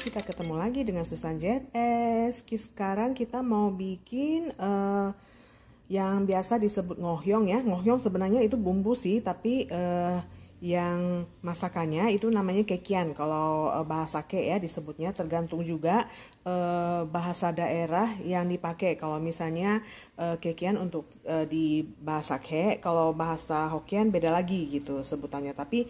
kita ketemu lagi dengan Susan JS. Sekarang kita mau bikin yang biasa disebut ngohyong ya. Ngohyong sebenarnya itu bumbu sih, tapi yang masakannya itu namanya kekian. Kalau bahasa ke ya disebutnya, tergantung juga bahasa daerah yang dipakai. Kalau misalnya kekian untuk di bahasa ke, kalau bahasa Hokkien beda lagi gitu sebutannya. Tapi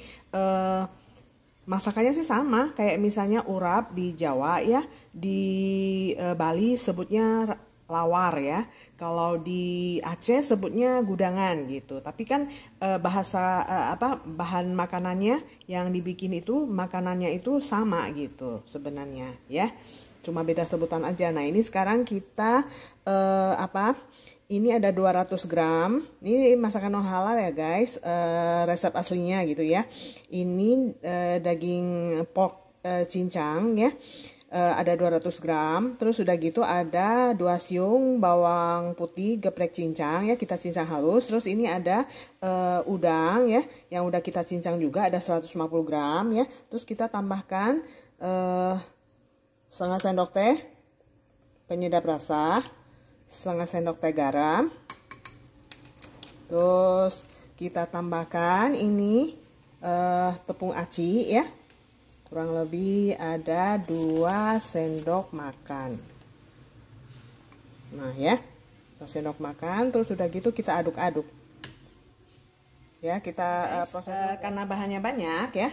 masakannya sih sama, kayak misalnya urap di Jawa ya, di Bali sebutnya lawar ya, kalau di Aceh sebutnya gudangan gitu. Tapi kan bahasa bahan makanannya yang dibikin itu, makanannya itu sama gitu sebenarnya ya, cuma beda sebutan aja. Nah ini sekarang kita ini ada 200 gram. Ini masakan non halal ya guys, resep aslinya gitu ya. Ini daging pork cincang ya, ada 200 gram. Terus udah gitu ada 2 siung bawang putih geprek cincang ya, kita cincang halus. Terus ini ada udang ya, yang udah kita cincang juga, ada 150 gram ya. Terus kita tambahkan setengah sendok teh penyedap rasa, setengah sendok teh garam. Terus kita tambahkan ini tepung aci ya, kurang lebih ada 2 sendok makan. Nah ya, 2 sendok makan. Terus udah gitu kita aduk-aduk ya. Kita proses karena bahannya banyak ya,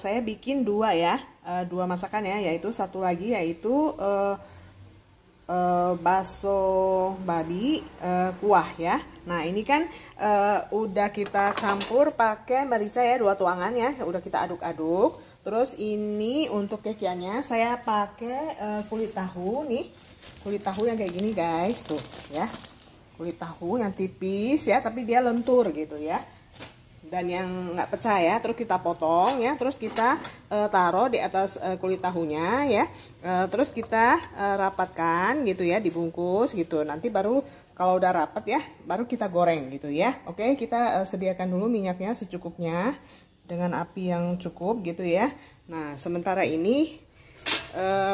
saya bikin 2 ya, 2 masakan ya, yaitu satu lagi yaitu bakso babi kuah ya. Nah ini kan udah kita campur pakai merica ya, 2 tuangan ya, udah kita aduk-aduk. Terus ini untuk kekiannya saya pakai kulit tahu nih, kulit tahu yang kayak gini guys tuh ya, kulit tahu yang tipis ya, tapi dia lentur gitu ya, dan yang nggak pecah ya. Terus kita potong ya, terus kita taruh di atas kulit tahunya ya. Terus kita rapatkan gitu ya, dibungkus gitu. Nanti baru kalau udah rapat ya, baru kita goreng gitu ya. Oke, kita sediakan dulu minyaknya secukupnya dengan api yang cukup gitu ya. Nah sementara ini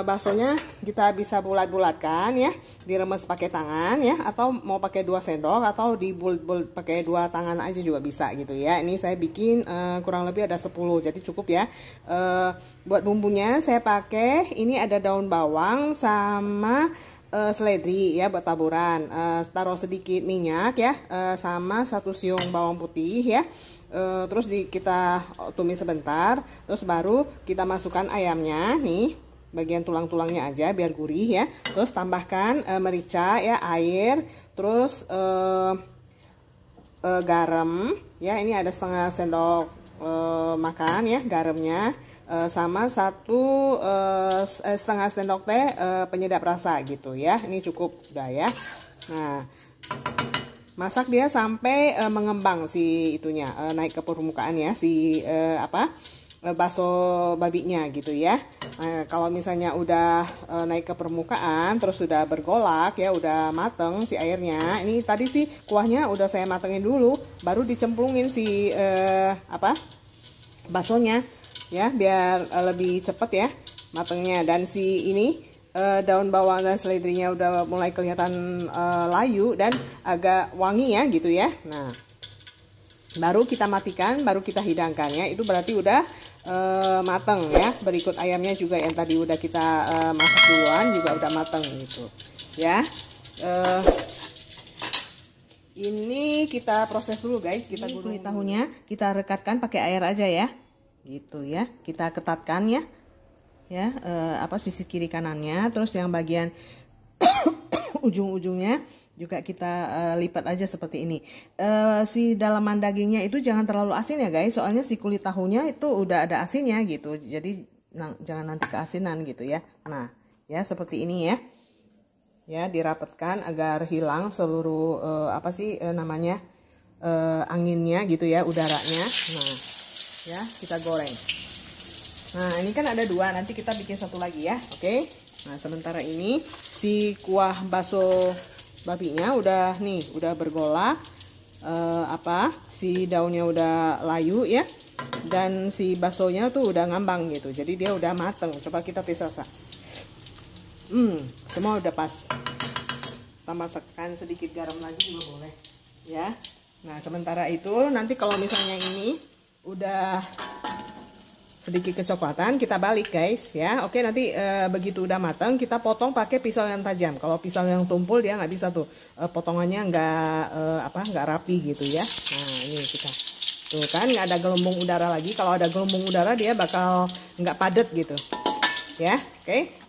baksonya kita bisa bulat-bulatkan ya, diremes pakai tangan ya, atau mau pakai 2 sendok atau dibulat-bulat pakai 2 tangan aja juga bisa gitu ya. Ini saya bikin kurang lebih ada 10, jadi cukup ya. Buat bumbunya saya pakai ini ada daun bawang sama seledri ya buat taburan. Taruh sedikit minyak ya, sama 1 siung bawang putih ya. Terus kita tumis sebentar, terus baru kita masukkan ayamnya nih, bagian tulang-tulangnya aja biar gurih ya. Terus tambahkan merica ya, air, terus garam ya, ini ada setengah sendok makan ya garamnya, sama 1 setengah sendok teh penyedap rasa gitu ya. Ini cukup udah ya. Nah masak dia sampai mengembang si itunya, naik ke permukaan ya, si bakso babinya gitu ya. Kalau misalnya udah naik ke permukaan, terus sudah bergolak ya, udah mateng si airnya. Ini tadi sih kuahnya udah saya matengin dulu, baru dicemplungin si baksonya ya, biar lebih cepet ya matengnya. Dan si ini daun bawang dan seledrinya udah mulai kelihatan layu dan agak wangi ya gitu ya. Nah baru kita matikan, baru kita hidangkan ya, itu berarti udah mateng ya. Berikut ayamnya juga yang tadi udah kita masak duluan juga udah mateng gitu ya. Ini kita proses dulu guys, kita kulit tahunya kita rekatkan pakai air aja ya gitu ya, kita ketatkan ya sisi kiri kanannya. Terus yang bagian ujung-ujungnya juga kita lipat aja seperti ini. Si dalaman dagingnya itu jangan terlalu asin ya guys, soalnya si kulit tahunya itu udah ada asinnya gitu, jadi jangan nanti keasinan gitu ya. Nah ya seperti ini ya, dirapatkan agar hilang seluruh anginnya gitu ya, udaranya. Nah ya kita goreng. Nah ini kan ada 2, nanti kita bikin 1 lagi ya. Oke. Nah sementara ini si kuah bakso babinya udah bergolak, si daunnya udah layu ya. dan si baksonya tuh udah ngambang gitu. Jadi dia udah mateng. Coba kita tes rasa. Semua udah pas. Tambahkan sedikit garam lagi juga boleh, ya. Nah, sementara itu nanti kalau misalnya ini udah sedikit kecoklatan, kita balik guys ya. Oke, nanti begitu udah matang kita potong pakai pisau yang tajam. Kalau pisau yang tumpul dia nggak bisa tuh, potongannya nggak rapi gitu ya. Nah, ini kita tuh kan nggak ada gelembung udara lagi. Kalau ada gelembung udara dia bakal nggak padat gitu ya. Oke.